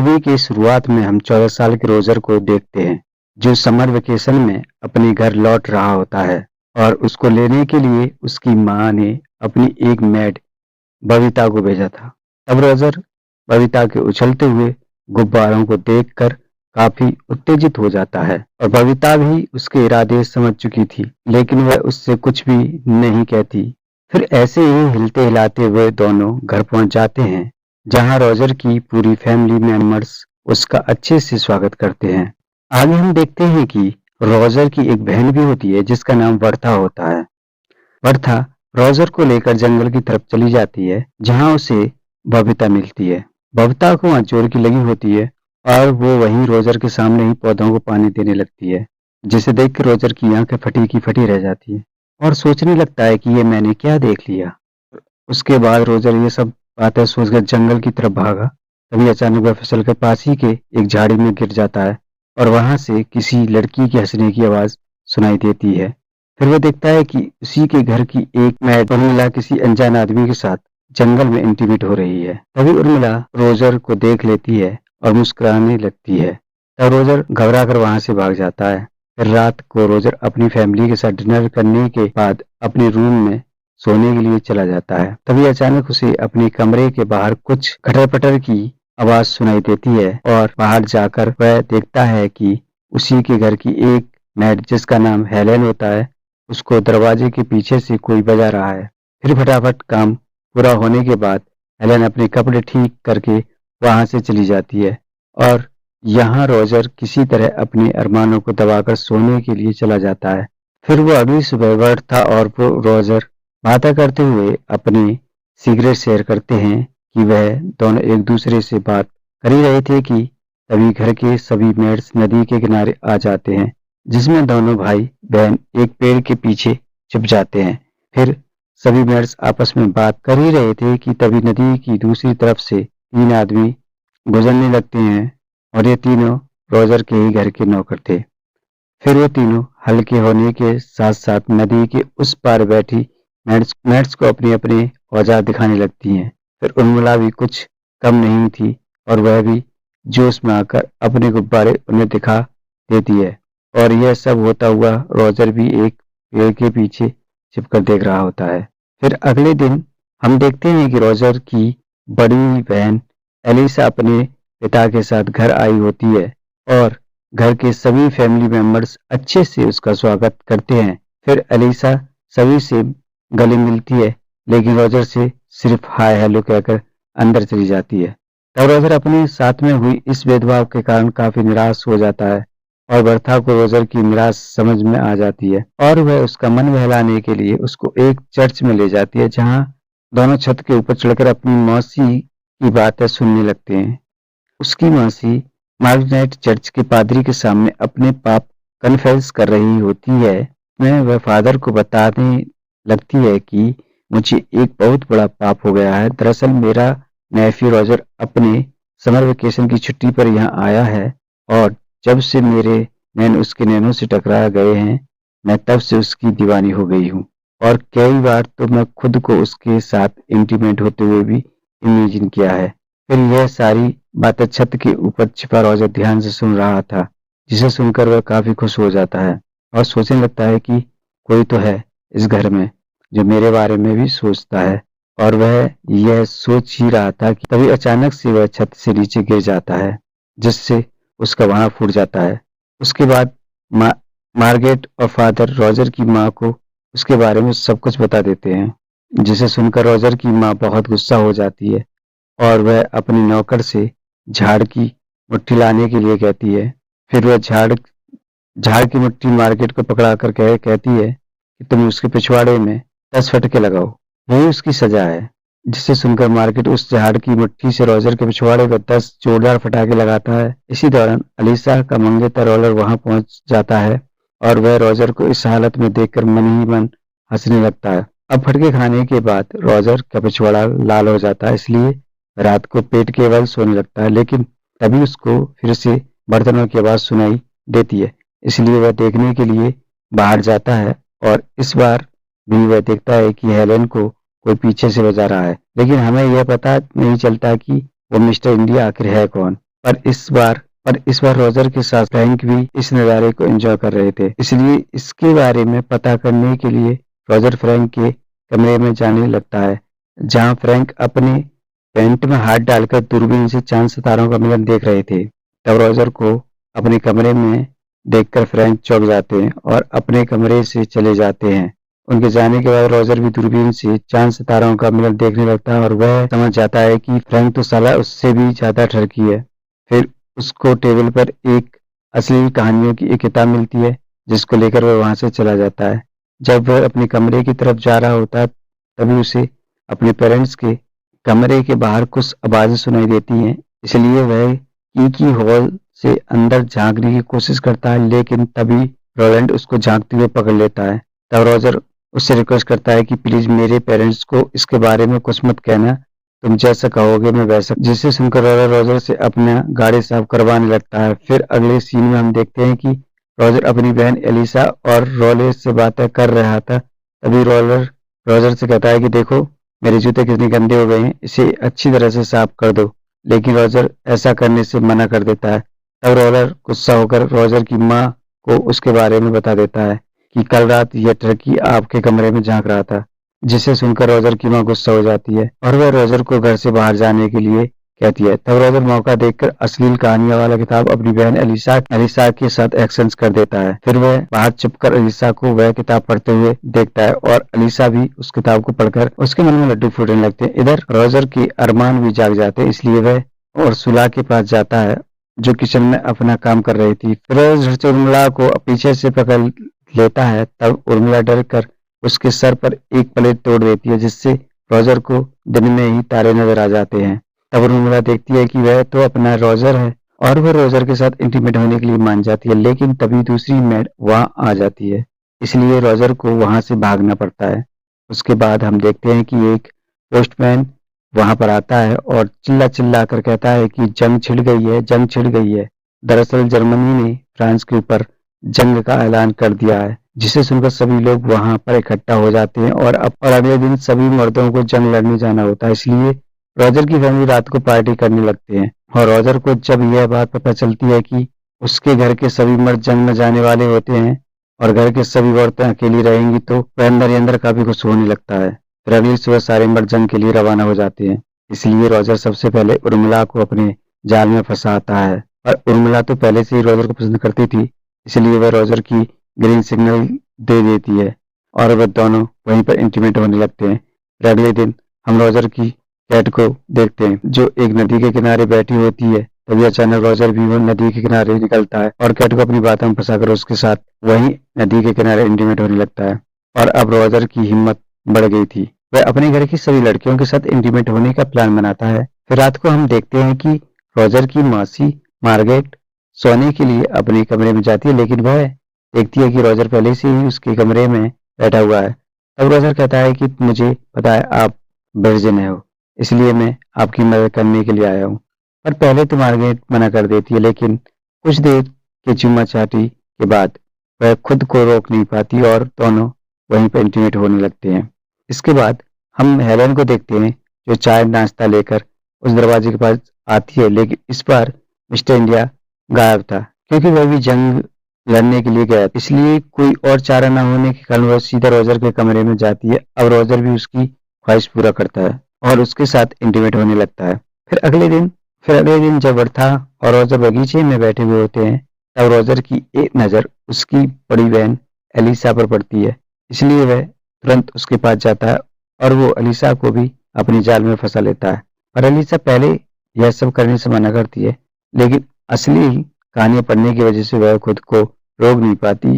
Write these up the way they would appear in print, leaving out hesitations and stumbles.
Movie के शुरुआत में हम 14 साल के रोजर को देखते हैं, जो समर वेकेशन में अपने घर लौट रहा होता है और उसको लेने के लिए उसकी माँ ने अपनी एक मेड बबीता को भेजा था। तब रोजर बबीता के उछलते हुए गुब्बारों को देखकर काफी उत्तेजित हो जाता है और बबीता भी उसके इरादे समझ चुकी थी, लेकिन वह उससे कुछ भी नहीं कहती। फिर ऐसे ही हिलते हिलाते हुए दोनों घर पहुंच जाते हैं, जहां रोजर की पूरी फैमिली मेंबर्स उसका अच्छे से स्वागत करते हैं। आगे हम देखते हैं कि रोजर की एक बहन भी होती है जिसका नाम वर्था होता है। वर्था रोजर को लेकर जंगल की तरफ चली जाती है, जहां उसे बबीता मिलती है। बबीता को वहां चोर की लगी होती है और वो वहीं रोजर के सामने ही पौधों को पानी देने लगती है, जिसे देख रोजर की आंखें फटी की फटी रह जाती है और सोचने लगता है कि ये मैंने क्या देख लिया। उसके बाद रोजर ये सब बातें सोचकर जंगल की तरफ भागा। तभी अचानक वह फिसल कर पास ही के एक झाड़ी में गिर जाता है और वहां से किसी लड़की के हंसने की आवाज सुनाई देती है। फिर वह देखता है कि उसी के घर की एक मैड उर्मिला किसी अनजान आदमी के साथ जंगल में इंटीमेट हो रही है। तभी उर्मिला रोजर को देख लेती है और मुस्कुराने लगती है। तब रोजर घबरा कर वहां से भाग जाता है। फिर रात को रोजर अपनी फैमिली के साथ डिनर करने के बाद अपने रूम में सोने के लिए चला जाता है। तभी अचानक उसे अपने कमरे के बाहर कुछ खटर पटर की आवाज सुनाई देती है और बाहर जाकर वह देखता है कि उसी के घर की एक मैड जिसका नाम हेलेन होता है, उसको दरवाजे के पीछे से कोई बजा रहा है। फिर फटाफट काम पूरा होने के बाद हेलेन अपने कपड़े ठीक करके वहां से चली जाती है और यहाँ रोजर किसी तरह अपने अरमानों को दबाकर सोने के लिए चला जाता है। फिर वो अगली सुबह वर्था और रोजर बातें करते हुए अपने सीक्रेट शेयर करते हैं कि वह दोनों एक दूसरे से बात कर ही रहे थे कि तभी घर के सभी मेड्स नदी के किनारे आ जाते हैं, जिसमें दोनों भाई बहन एक पेड़ के पीछे छुप जाते हैं। फिर सभी मेड्स आपस में बात कर ही रहे थे कि तभी नदी की दूसरी तरफ से 3 आदमी गुजरने लगते हैं और ये तीनों रोजर के ही घर के नौकर थे। फिर वो तीनों हल्के होने के साथ साथ नदी के उस पार बैठी मेड्स को अपने अपने औजार दिखाने लगती हैं। फिर उर्मिला भी कुछ कम नहीं थी और वह भी जोश में आकर अपने गुब्बारे उन्हें दिखा देती है और यह सब होता हुआ रोजर भी एक पेड़ के पीछे छिपकर देख रहा होता है। फिर अगले दिन हम देखते हैं कि रोजर की बड़ी बहन एलिसा अपने पिता के साथ घर आई होती है और घर के सभी फैमिली मेंबर्स अच्छे से उसका स्वागत करते हैं। फिर एलिसा सभी से गले मिलती है, लेकिन रोजर से सिर्फ हाय हेलो कहकर अंदर चली जाती है। तब रोजर अपने साथ में हुई इस भेदभाव के कारण काफी निराश हो जाता है और बर्था को रोजर की निराश समझ में आ जाती है और वह उसका मन बहलाने के लिए उसको एक चर्च में ले जाती है, जहां दोनों छत के ऊपर चढ़कर अपनी मौसी की बातें सुनने लगते हैं। उसकी मौसी मार्गरेट चर्च के पादरी के सामने अपने पाप कन्फेस कर रही होती है। मैं वह फादर को बताने लगती है कि मुझे एक बहुत बड़ा पाप हो गया है। दरअसल मेरा नेफ्यू रोजर अपने समर वेकेशन की छुट्टी पर यहाँ आया है और जब से मेरे नैन उसके नैनों से टकरा गए हैं, मैं तब से उसकी दीवानी हो गई हूँ और कई बार तो मैं खुद को उसके साथ इंटीमेट होते हुए भी इमेजिन किया है। फिर यह सारी बातें छत के ऊपर छिपा रोजर ध्यान से सुन रहा था, जिसे सुनकर वह काफी खुश हो जाता है और सोचने लगता है कि कोई तो है इस घर में जो मेरे बारे में भी सोचता है। और वह यह सोच ही रहा था कि तभी अचानक से वह छत से नीचे गिर जाता है, जिससे उसका वहां फूट जाता है। उसके बाद मार्गरेट और फादर रोजर की माँ को उसके बारे में सब कुछ बता देते हैं, जिसे सुनकर रोजर की माँ बहुत गुस्सा हो जाती है और वह अपने नौकर से झाड़ की मुट्ठी लाने के लिए कहती है। फिर वह झाड़ की मुट्ठी मार्गरेट को पकड़ा कर कहती है कि तुम उसके पिछवाड़े में 10 फटके लगाओ, यही उसकी सजा है। जिसे सुनकर मार्गरेट उस झाड़ की मुट्ठी से रोजर के पिछवाड़े पर 10 जोरदार फटाके लगाता है। इसी दौरान एलिसा का मंगेतर रोजर वहां पहुंच जाता है और वह रोजर को इस हालत में देखकर मन ही मन हंसने लगता है। अब फटके खाने के बाद रोजर का पिछवाड़ा लाल हो जाता है, इसलिए रात को पेट के बल सोने लगता है, लेकिन तभी उसको फिर से बर्तनों की आवाज सुनाई देती है, इसलिए वह देखने के लिए बाहर जाता है और इस बार भी वह देखता है कि हेलेन को कोई पीछे से बजा रहा है, लेकिन हमें यह पता नहीं चलता कि वो मिस्टर इंडिया आखिर है कौन। पर इस बार रोजर के साथ फ्रैंक भी इस नज़ारे को एंजॉय कर रहे थे। इसलिए इसके बारे में पता करने के लिए रोजर फ्रैंक के कमरे में जाने लगता है, जहां फ्रैंक अपने पैंट में हाथ डालकर दूरबीन से चांद सितारों का मिलन देख रहे थे। तब रोजर को अपने कमरे में देखकर फ्रैंक चौंक जाते हैं और अपने कमरे से चले जाते हैं। उनके जाने के बाद रोजर भी दूरबीन से चांद सितारों का मिलन देखने लगता है और वह समझ जाता है कि फ्रैंक तो साला उससे भी ज्यादा ठरकी है। फिर उसको टेबल पर एक अश्लील कहानियों की एक किताब मिलती है, जिसको लेकर वह वहां से चला जाता है। जब वह अपने कमरे की तरफ जा रहा होता है, तभी उसे अपने पेरेंट्स के कमरे के बाहर कुछ आवाजें सुनाई देती हैं। इसलिए वह की हॉल से अंदर झांकने की कोशिश करता है, लेकिन तभी रोलैंड उसको झांकते हुए पकड़ लेता है। तब रोजर उससे रिक्वेस्ट करता है कि प्लीज मेरे पेरेंट्स को इसके बारे में कुछ मत कहना, तुम जैसा कहोगे मैं वैसा। जिसे सुनकर रोजर से अपना गाड़ी साफ करवाने लगता है। फिर अगले सीन में हम देखते हैं कि रोजर अपनी बहन एलिसा और रोले से बातें कर रहा था। तभी रोजर से कहता है कि देखो मेरे जूते कितने गंदे हो गए हैं, इसे अच्छी तरह से साफ कर दो। लेकिन रोजर ऐसा करने से मना कर देता है। तब रोलर गुस्सा होकर रोजर की माँ को उसके बारे में बता देता है कि कल रात यह टर्की आपके कमरे में झांक रहा था। जिसे सुनकर रोजर की माँ गुस्सा हो जाती है और वह रोजर को घर से बाहर जाने के लिए कहती है। तब रोजर मौका देखकर अश्लील कहानियों वाला किताब अपनी बहन एलिसा के साथ एक्सचेंज कर देता है। फिर वह बाहर छुपकर एलिसा को वह किताब पढ़ते हुए देखता है और एलिसा भी उस किताब को पढ़कर उसके मन में लड्डू फूटने लगते हैं। इधर रोजर के अरमान भी जाग जाते हैं, इसलिए वह और सुला के पास जाता है, जो किचन में अपना काम कर रही थी। फिर वह उर्मिला को पीछे से पकड़ लेता है। तब उर्मिला डर कर उसके सर पर एक प्लेट तोड़ देती है, जिससे रोजर को दिन में ही तारे नजर आ जाते हैं। तब उर्मिला देखती है कि वह तो अपना रोजर है और वह रोजर के साथ इंटीमेट होने के लिए मान जाती है, लेकिन तभी दूसरी मेड वहां आ जाती है, इसलिए रोजर को वहां से भागना पड़ता है। उसके बाद हम देखते हैं कि एक पोस्टमैन वहां पर आता है और चिल्ला चिल्ला कर कहता है कि जंग छिड़ गई है, जंग छिड़ गई है। दरअसल जर्मनी ने फ्रांस के ऊपर जंग का ऐलान कर दिया है, जिसे सुनकर सभी लोग वहां पर इकट्ठा हो जाते हैं और अगले दिन सभी मर्दों को जंग लड़ने जाना होता है। इसलिए रोजर की फैमिली रात को पार्टी करने लगते हैं और रोजर को जब यह बात पता चलती है कि उसके घर के सभी मर्द जंग में जाने वाले होते हैं और घर के सभी औरतें अकेली रहेंगी, तो वह अंदर ही अंदर काफी खुश होने लगता है। फिर अगली सुबह सारे मर्द जंग के लिए रवाना हो जाते हैं। इसलिए रोजर सबसे पहले उर्मिला को अपने जाल में फंसाता है और उर्मिला तो पहले से ही रोजर को पसंद करती थी, इसलिए वह रोजर की ग्रीन सिग्नल दे देती है और वह दोनों वहीं पर इंटीमेट होने लगते हैं। फिर अगले दिन हम रोजर की कैट को देखते हैं, जो एक नदी के किनारे बैठी होती है। तभी अचानक रोजर भी वो नदी के किनारे निकलता है और कैट को अपनी बातों में फंसाकर उसके साथ वहीं नदी के किनारे इंटीमेट होने लगता है। और अब रोजर की हिम्मत बढ़ गई थी, वह अपने घर की सभी लड़कियों के साथ इंटीमेट होने का प्लान बनाता है। फिर रात को हम देखते हैं कि रोजर की मौसी मार्गरेट सोने के लिए अपने कमरे में जाती है, लेकिन वह देखती है कि रोजर पहले से ही उसके कमरे में बैठा हुआ है। तब रोजर कहता है कि मुझे पता है आप वर्जिन हो, इसलिए मैं आपकी मदद करने के लिए आया हूँ। पर पहले तो मार्गरेट मना कर देती है, लेकिन कुछ देर के चुम्मा चाटी के बाद वह खुद को रोक नहीं पाती और दोनों वहीं पर इंटीमेट होने लगते हैं। इसके बाद हम हेलन को देखते हैं, जो चाय नाश्ता लेकर उस दरवाजे के पास आती है, लेकिन इस बार मिस्टर इंडिया गायब था, क्योंकि वह भी जंग लड़ने के लिए गया, इसलिए कोई और चारा न होने के कारण वह सीधा रोजर के कमरे में जाती है। अब रोजर भी उसकी ख्वाहिश पूरा करता है और उसके साथ इंटीमेट होने लगता है। फिर अगले दिन जब बर्था और रोजर बगीचे में बैठे हुए होते हैं, तब रोजर की एक नज़र उसकी बड़ी बहन एलिसा पर पड़ती है, इसलिए वह तुरंत उसके पास जाता है और वो एलिसा को भी अपनी जाल में फंसा लेता है। पर एलिसा पहले यह सब करने से मना करती है, लेकिन असली कहानियां पढ़ने की वजह से वह खुद को रोक नहीं पाती।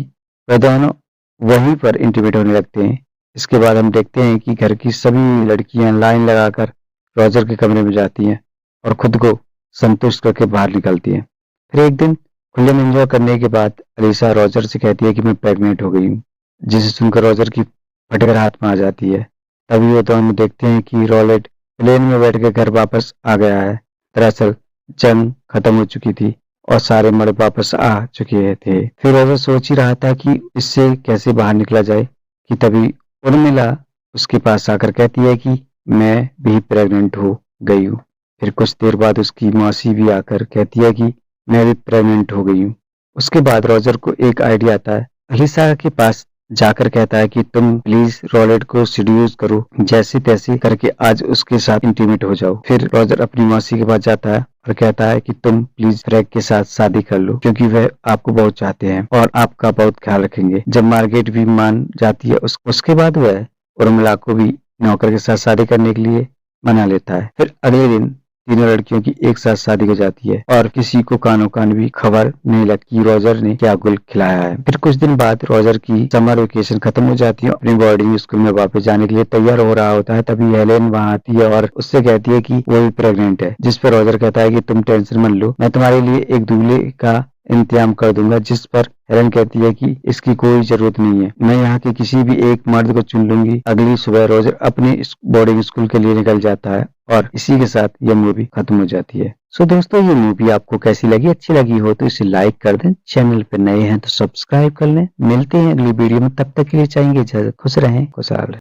वह दोनों वहीं पर इंटीमेट होने लगते हैं। इसके बाद हम देखते हैं कि घर की सभी लड़कियां लाइन लगाकर रोजर के कमरे में जाती हैं और खुद को संतुष्ट करके बाहर निकलती हैं। फिर एक दिन खुले में एंजॉय करने के बाद अलीसा रोजर से कहती है कि मैं प्रेग्नेंट हो गई हूँ, जिसे सुनकर रोजर की फटकर हाथ में आ जाती है। तभी वो दोनों देखते हैं कि रोलेट प्लेन में बैठ कर घर वापस आ गया है। दरअसल जंग खत्म हो चुकी थी और सारे मर्द वापस आ चुके थे। फिर रोजर सोच ही रहा था कि इससे कैसे बाहर निकला जाए कि तभी उर्मिला उसके पास आकर कहती है कि मैं भी प्रेग्नेंट हो गई हूँ। फिर कुछ देर बाद उसकी मौसी भी आकर कहती है कि मैं भी प्रेग्नेंट हो गई हूँ। उसके बाद रॉजर को एक आइडिया आता है। अलीसा के पास जाकर कहता है कि तुम प्लीज रॉलेट को सीड्यूस करो, जैसे तैसे करके आज उसके साथ इंटीमेट हो जाओ। फिर रॉजर अपनी मौसी के पास जाता है और कहता है कि तुम प्लीज फ्रैग के साथ शादी कर लो, क्योंकि वह आपको बहुत चाहते हैं और आपका बहुत ख्याल रखेंगे। जब मार्गेट भी मान जाती है उसके बाद वह उर्मिला को भी नौकर के साथ शादी करने के लिए मना लेता है। फिर अगले दिन तीनों लड़कियों की एक साथ शादी हो जाती है और किसी को कानो कान भी खबर नहीं लगती कि रॉजर ने क्या गुल खिलाया है। फिर कुछ दिन बाद रॉजर की समर वेकेशन खत्म हो जाती है। अपनी बोर्डिंग स्कूल में वापस जाने के लिए तैयार हो रहा होता है, तभी हेलेन वहां आती है और उससे कहती है कि वो भी प्रेग्नेंट है। जिस पर रॉजर कहता है कि तुम टेंशन मत लो, मैं तुम्हारे लिए एक दूल्हे का इंतजाम कर दूंगा। जिस पर हेलेन कहती है कि इसकी कोई जरूरत नहीं है, मैं यहाँ के किसी भी एक मर्द को चुन लूंगी। अगली सुबह रॉजर अपने बोर्डिंग स्कूल के लिए निकल जाता है और इसी के साथ यह मूवी खत्म हो जाती है। सो दोस्तों, ये मूवी आपको कैसी लगी? अच्छी लगी हो तो इसे लाइक कर दें, चैनल पर नए हैं तो सब्सक्राइब कर लें। मिलते हैं अगली वीडियो में, तब तक के लिए चाहेंगे इजाजत। खुश रहें, खुशहाल रहें।